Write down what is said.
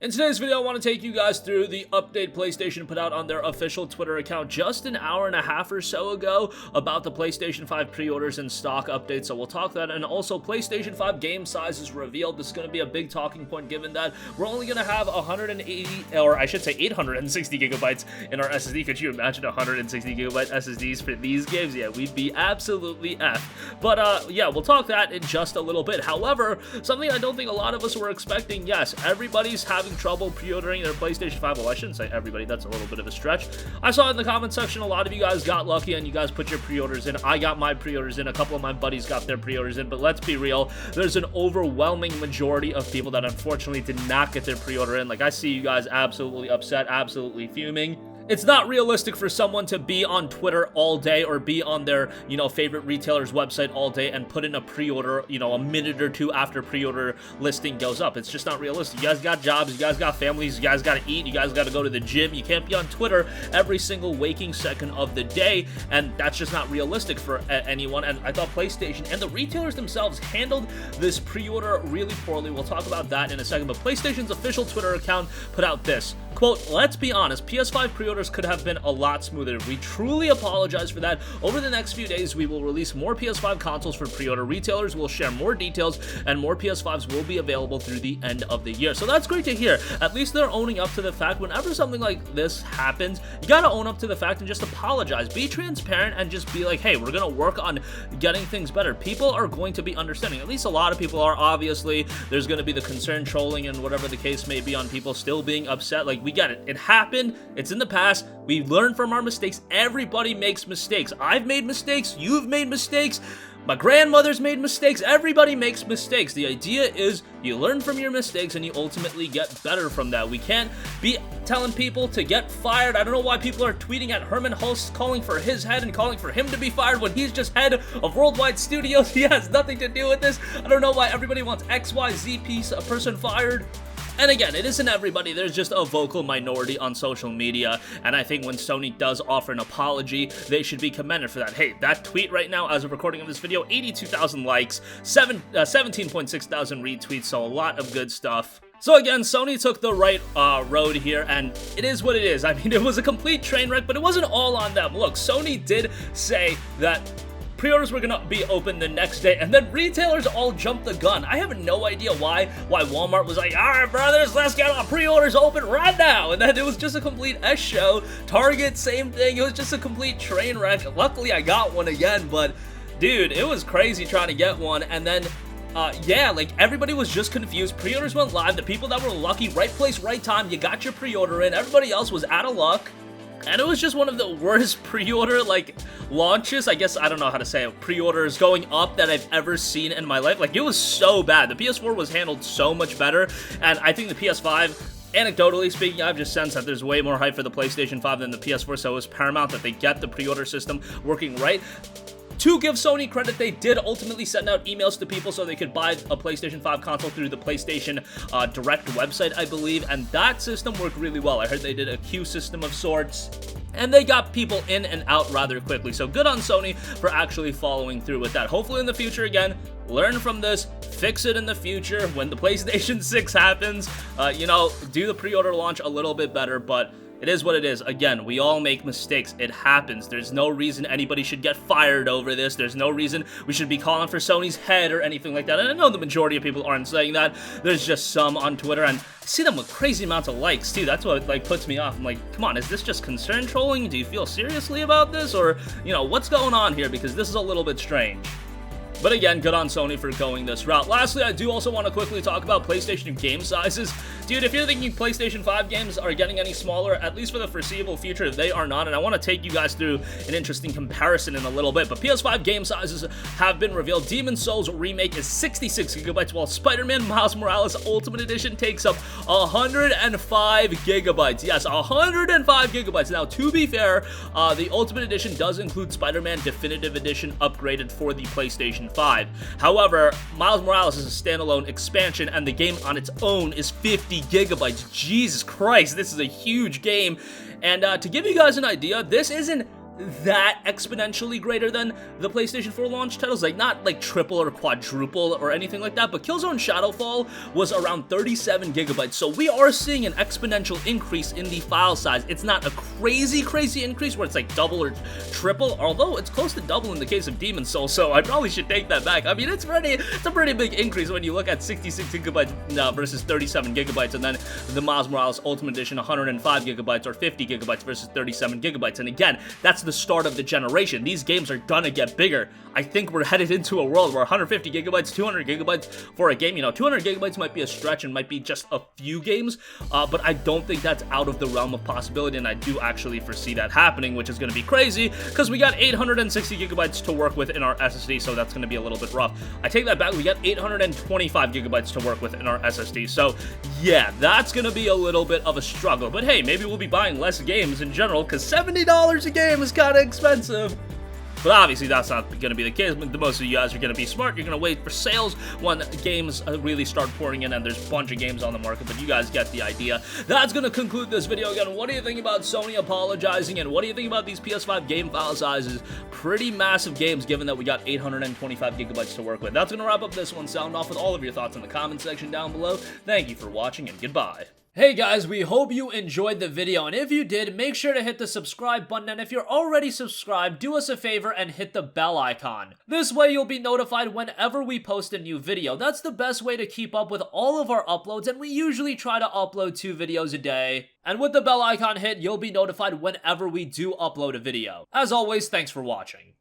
In today's video, I want to take you guys through the update PlayStation put out on their official Twitter account just an hour and a half or so ago about the PlayStation 5 pre-orders and stock updates, so we'll talk that, and also PlayStation 5 game sizes revealed. This is going to be a big talking point given that we're only going to have 180, or I should say 860 gigabytes in our SSD. Could you imagine 160 gigabyte SSDs for these games? Yeah, we'd be absolutely F. But yeah, we'll talk that in just a little bit. However, something I don't think a lot of us were expecting, yes, everybody's having trouble pre-ordering their PlayStation 5. Well, I shouldn't say everybody, that's a little bit of a stretch. I saw in the comment section a lot of you guys got lucky and you guys put your pre-orders in. I got my pre-orders in, a couple of my buddies got their pre-orders in, but let's be real, there's an overwhelming majority of people that unfortunately did not get their pre-order in. Like, I see you guys absolutely upset, absolutely fuming. It's not realistic for someone to be on Twitter all day or be on their, favorite retailer's website all day and put in a pre-order, a minute or two after pre-order listing goes up. It's just not realistic. You guys got jobs, you guys got families, you guys got to eat, you guys got to go to the gym. You can't be on Twitter every single waking second of the day, and that's just not realistic for anyone. And I thought PlayStation and the retailers themselves handled this pre-order really poorly. We'll talk about that in a second, but PlayStation's official Twitter account put out this. Quote, "Let's be honest, PS5 pre-orders could have been a lot smoother. We truly apologize for that. Over the next few days, we will release more PS5 consoles for pre-order. Retailers will share more details, and more PS5s will be available through the end of the year." So that's great to hear. At least they're owning up to the fact. Whenever something like this happens, you gotta own up to the fact and just apologize. Be transparent and just be like, hey, we're gonna work on getting things better. People are going to be understanding. At least a lot of people are. Obviously, there's gonna be the concern trolling and whatever the case may be on people still being upset. Like, we get it. It happened. It's in the past. We learn from our mistakes. Everybody makes mistakes. I've made mistakes. You've made mistakes. My grandmother's made mistakes. Everybody makes mistakes. The idea is you learn from your mistakes and you ultimately get better from that. We can't be telling people to get fired. I don't know why people are tweeting at Herman Hulst calling for his head and calling for him to be fired when he's just head of Worldwide Studios. He has nothing to do with this. I don't know why everybody wants XYZ a person fired. And again, it isn't everybody, there's just a vocal minority on social media, and I think when Sony does offer an apology, they should be commended for that. Hey, that tweet right now, as of recording of this video, 82,000 likes, 17.6 thousand retweets, so a lot of good stuff. So again, Sony took the right road here, and it is what it is. I mean, it was a complete train wreck, but it wasn't all on them. Look, Sony did say that pre-orders were gonna be open the next day, and then retailers all jumped the gun. I have no idea why Walmart was like, all right, brothers, let's get our pre-orders open right now, and then it was just a complete S show. Target, same thing. It was just a complete train wreck. Luckily, I got one again, but dude, it was crazy trying to get one, and then yeah, like, everybody was just confused. Pre-orders went live. The people that were lucky, right place, right time, you got your pre-order in. Everybody else was out of luck. And it was just one of the worst pre-order, launches, I guess, I don't know how to say it, pre-orders going up that I've ever seen in my life. Like, it was so bad. The PS4 was handled so much better, and I think the PS5, anecdotally speaking, I've just sensed that there's way more hype for the PlayStation 5 than the PS4, so it was paramount that they get the pre-order system working right. To give Sony credit, they did ultimately send out emails to people so they could buy a PlayStation 5 console through the PlayStation Direct website, I believe, and that system worked really well. I heard they did a queue system of sorts, and they got people in and out rather quickly, so good on Sony for actually following through with that. Hopefully in the future, again, learn from this, fix it in the future when the PlayStation 6 happens, do the pre-order launch a little bit better, but it is what it is. Again, we all make mistakes. It happens. There's no reason anybody should get fired over this. There's no reason we should be calling for Sony's head or anything like that. And I know the majority of people aren't saying that. There's just some on Twitter, and I see them with crazy amounts of likes, too. That's what, puts me off. I'm like, come on, is this just concern trolling? Do you feel seriously about this? Or, what's going on here? Because this is a little bit strange. But again, good on Sony for going this route. Lastly, I do also want to quickly talk about PlayStation game sizes. Dude, if you're thinking PlayStation 5 games are getting any smaller, at least for the foreseeable future, they are not. And I want to take you guys through an interesting comparison in a little bit. But PS5 game sizes have been revealed. Demon's Souls Remake is 66 gigabytes, while Spider-Man Miles Morales Ultimate Edition takes up 105 gigabytes. Yes, 105 gigabytes. Now, to be fair, the Ultimate Edition does include Spider-Man Definitive Edition upgraded for the PlayStation 5. However, Miles Morales is a standalone expansion, and the game on its own is 50 gigabytes. Jesus Christ, this is a huge game. And to give you guys an idea, this isn't that exponentially greater than the PlayStation 4 launch titles, like not like triple or quadruple or anything like that, but Killzone Shadowfall was around 37 gigabytes, so we are seeing an exponential increase in the file size. It's not a crazy increase where it's like double or triple, although it's close to double in the case of Demon's Souls, so I probably should take that back. I mean, it's a pretty big increase when you look at 66 gigabytes versus 37 gigabytes, and then the Miles Morales Ultimate Edition 105 gigabytes or 50 gigabytes versus 37 gigabytes, and again, that's the start of the generation. These games are gonna get bigger. I think we're headed into a world where 150 gigabytes, 200 gigabytes for a game, 200 gigabytes might be a stretch and might be just a few games, but I don't think that's out of the realm of possibility, and I do actually foresee that happening, which is gonna be crazy, because we got 860 gigabytes to work with in our SSD, so that's gonna be a little bit rough. I take that back, we got 825 gigabytes to work with in our SSD, so yeah, that's gonna be a little bit of a struggle, but hey, maybe we'll be buying less games in general, because $70 a game is kind of expensive. But obviously, that's not going to be the case. The most of you guys are going to be smart. You're going to wait for sales when games really start pouring in, and there's a bunch of games on the market, but you guys get the idea. That's going to conclude this video. Again, what do you think about Sony apologizing, and what do you think about these PS5 game file sizes? Pretty massive games, given that we got 825 gigabytes to work with. That's going to wrap up this one. Sound off with all of your thoughts in the comment section down below. Thank you for watching, and goodbye. Hey guys, we hope you enjoyed the video, and if you did, make sure to hit the subscribe button, and if you're already subscribed, do us a favor and hit the bell icon. This way you'll be notified whenever we post a new video. That's the best way to keep up with all of our uploads, and we usually try to upload 2 videos a day. And with the bell icon hit, you'll be notified whenever we do upload a video. As always, thanks for watching.